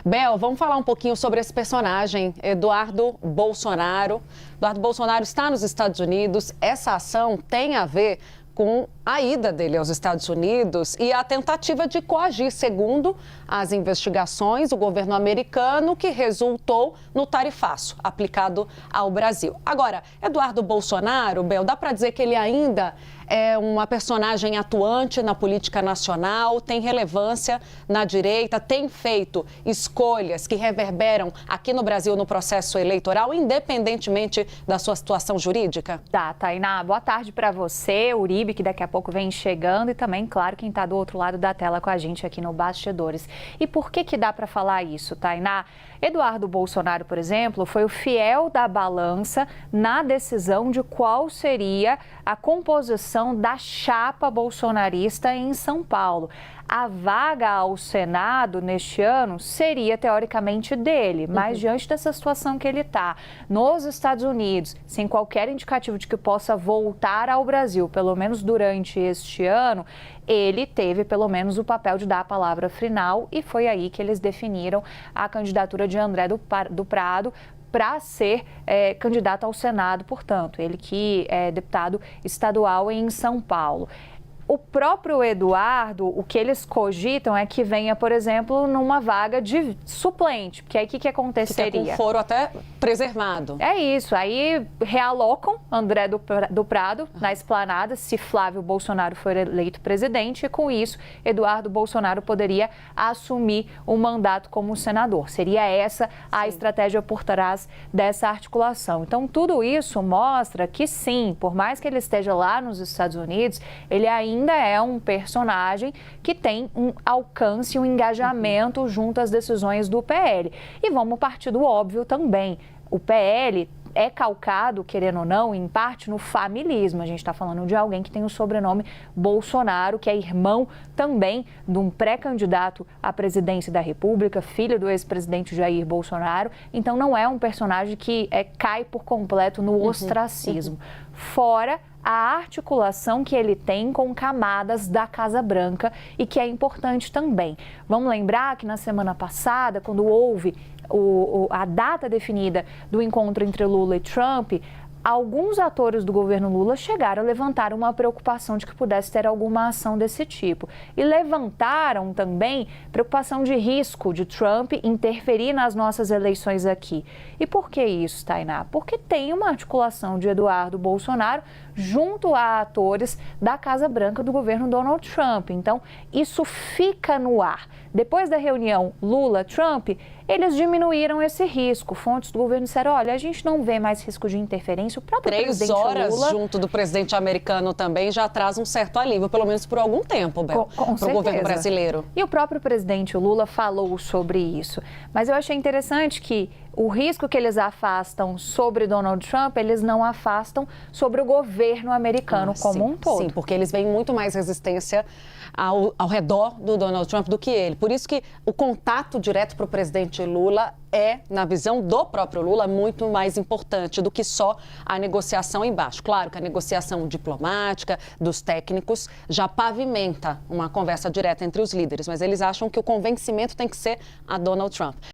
Bel, vamos falar um pouquinho sobre esse personagem, Eduardo Bolsonaro. Eduardo Bolsonaro está nos Estados Unidos. Essa ação tem a ver com a ida dele aos Estados Unidos e a tentativa de coagir, segundo as investigações, o governo americano, que resultou no tarifaço aplicado ao Brasil. Agora, Eduardo Bolsonaro, Bel, dá para dizer que ele ainda é uma personagem atuante na política nacional, tem relevância na direita, tem feito escolhas que reverberam aqui no Brasil no processo eleitoral, independentemente da sua situação jurídica? Tá, Tainá, boa tarde para você, Uribe, que daqui a pouco vem chegando, e também, claro, quem está do outro lado da tela com a gente aqui no Bastidores. E por que dá para falar isso, Tainá? Eduardo Bolsonaro, por exemplo, foi o fiel da balança na decisão de qual seria a composição da chapa bolsonarista em São Paulo. A vaga ao Senado neste ano seria, teoricamente, dele, mas diante dessa situação que ele está nos Estados Unidos, sem qualquer indicativo de que possa voltar ao Brasil, pelo menos durante este ano, ele teve, pelo menos, o papel de dar a palavra final, e foi aí que eles definiram a candidatura de André do Prado para ser candidato ao Senado, portanto, ele que é deputado estadual em São Paulo. O próprio Eduardo, o que eles cogitam é que venha, por exemplo, numa vaga de suplente, porque aí o que aconteceria? Fica com foro até preservado. É isso, aí realocam André do Prado na esplanada, se Flávio Bolsonaro for eleito presidente, e com isso Eduardo Bolsonaro poderia assumir o mandato como senador. Seria essa a estratégia por trás dessa articulação. Então, tudo isso mostra que sim, por mais que ele esteja lá nos Estados Unidos, ele ainda é um personagem que tem um alcance, um engajamento junto às decisões do PL. E vamos partir do óbvio também. O PL é calcado, querendo ou não, em parte no familismo. A gente está falando de alguém que tem o sobrenome Bolsonaro, que é irmão também de um pré-candidato à presidência da República, filho do ex-presidente Jair Bolsonaro. Então, não é um personagem que cai por completo no ostracismo. Fora a articulação que ele tem com camadas da Casa Branca e que é importante também. Vamos lembrar que na semana passada, quando houve a data definida do encontro entre Lula e Trump, alguns atores do governo Lula chegaram a levantar uma preocupação de que pudesse ter alguma ação desse tipo. E levantaram também preocupação de risco de Trump interferir nas nossas eleições aqui. E por que isso, Tainá? Porque tem uma articulação de Eduardo Bolsonaro junto a atores da Casa Branca do governo Donald Trump. Então, isso fica no ar. Depois da reunião Lula-Trump, eles diminuíram esse risco. Fontes do governo disseram, olha, a gente não vê mais risco de interferência. O próprio presidente Lula... 3 horas junto do presidente americano também já traz um certo alívio, pelo menos por algum tempo, Bel, para o governo brasileiro. E o próprio presidente Lula falou sobre isso. Mas eu achei interessante que o risco que eles afastam sobre Donald Trump, eles não afastam sobre o governo americano como um todo. Sim, porque eles veem muito mais resistência ao redor do Donald Trump do que ele. Por isso que o contato direto para o presidente Lula é, na visão do próprio Lula, muito mais importante do que só a negociação embaixo. Claro que a negociação diplomática dos técnicos já pavimenta uma conversa direta entre os líderes, mas eles acham que o convencimento tem que ser a Donald Trump.